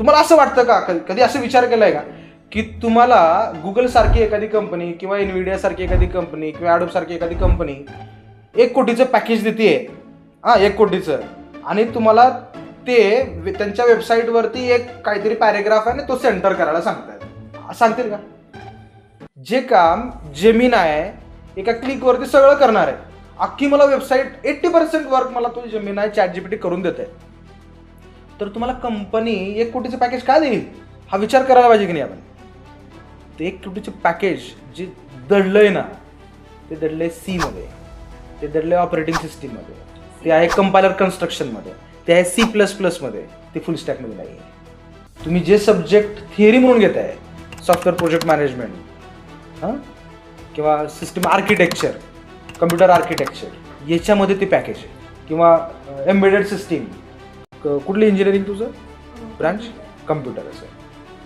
तुम्हाला असं वाटतं का, कधी असं विचार केलाय का की तुम्हाला गुगल सारखी एखादी कंपनी किंवा एनव्हिडिया सारखी एखादी कंपनी किंवा ॲडोब सारखी एखादी कंपनी 1 कोटीचं पॅकेज देते, 1 कोटीचं, आणि तुम्हाला ते त्यांच्या वेबसाईटवरती एक काहीतरी पॅरेग्राफ आहे आणि तो सेंटर करायला सांगतील का? जे काम जेमिनाय एका क्लिकवरती सगळं करणार आहे, अख्खी मला वेबसाईट 80% वर्क मला तो जेमिनाय ChatGPT करून देते, तर तुम्हाला कंपनी 1 कोटीचं पॅकेज काय देईल हा विचार करायला पाहिजे की नाही आपण? ते 1 कोटीचं पॅकेज जे दडलंय ना, ते दडलंय C मध्ये, ते दडलंय ऑपरेटिंग सिस्टीममध्ये, ते आहे कंपायलर कन्स्ट्रक्शनमध्ये, ते आहे C++ मध्ये, ते फुल स्टॅकमध्ये नाही आहे. तुम्ही जे सब्जेक्ट थिअरी म्हणून घेताय, सॉफ्टवेअर प्रोजेक्ट मॅनेजमेंट किंवा सिस्टम आर्किटेक्चर, कम्प्युटर आर्किटेक्चर, याच्यामध्ये ते पॅकेज आहे. किंवा एम्बेडेड सिस्टीम, कुठली इंजिनिअरिंग तुझं ब्रांच? कम्प्युटर. असं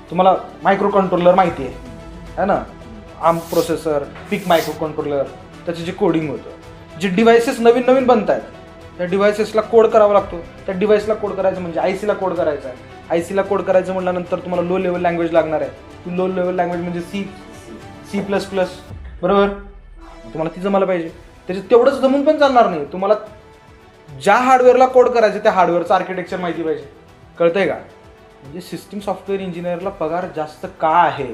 तुम्हाला मायक्रो कंट्रोलर माहिती आहे ना, आर्म प्रोसेसर, पिक मायक्रो कंट्रोलर, त्याचं जे कोडिंग होतं, जे डिव्हायसेस नवीन नवीन बनत आहेत त्या डिव्हायसेसला कोड करावा लागतो. त्या डिव्हाइसला कोड करायचं म्हणजे ICला कोड करायचा आहे. ICला कोड करायचं म्हटल्यानंतर तुम्हाला लो लेवल लँग्वेज लागणार आहे. ती लो लेवल लँग्वेज म्हणजे C++, बरोबर? तुम्हाला ती जमायला पाहिजे. त्याच्यात तेवढंच जमून पण चालणार नाही, तुम्हाला ज्या हार्डवेअरला कोड करायचं त्या हार्डवेअरचं आर्किटेक्चर माहिती पाहिजे. कळतंय का? म्हणजे सिस्टीम सॉफ्टवेअर इंजिनिअरला पगार जास्त का आहे?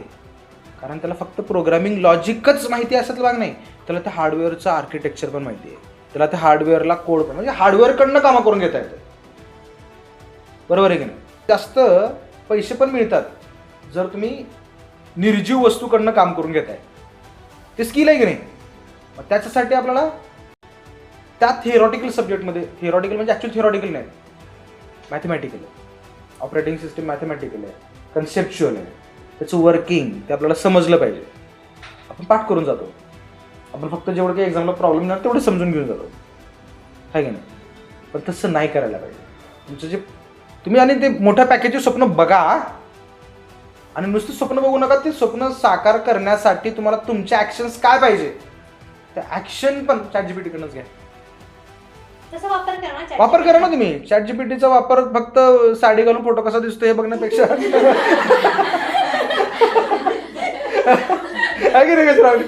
कारण त्याला फक्त प्रोग्रामिंग लॉजिकच माहिती असं भाग नाही, त्याला त्या हार्डवेअरचं आर्किटेक्चर पण माहिती आहे, त्याला त्या हार्डवेअरला कोड पण, म्हणजे हार्डवेअरकडनं कामं करून घेता येतं. बरोबर आहे की नाही? जास्त पैसे पण मिळतात जर तुम्ही निर्जीव वस्तूकडनं काम करून घेताय. ते स्किल आहे की नाही? मग त्याच्यासाठी आपल्याला त्या थिअरॉटिकल सब्जेक्टमध्ये, थिअरॉटिकल म्हणजे ॲक्च्युअल थिअरॉटिकल नाही, मॅथमॅटिकल आहे, ऑपरेटिंग सिस्टीम मॅथमॅटिकल आहे, कन्सेप्च्युअल आहे, त्याचं वर्किंग ते आपल्याला समजलं पाहिजे. आपण पाठ करून जातो, आपण फक्त जेवढं काही एक्झामला प्रॉब्लेम नाही तेवढं समजून घेऊन जातो, आहे की नाही? पण तसं नाही करायला पाहिजे. तुमचं जे तुम्ही आणि ते मोठ्या पॅकेजचे स्वप्न बघा, आणि नुसतं स्वप्न बघू नका, ते स्वप्न साकार करण्यासाठी तुम्हाला तुमचे ॲक्शन्स काय पाहिजे, त्या ॲक्शन पण ChatGPTकडूनच घ्या. वापर करा ना तुम्ही. ChatGPTचा वापर फक्त साडी घालून फोटो कसा दिसतो हे बघण्यापेक्षा आहे की नाही?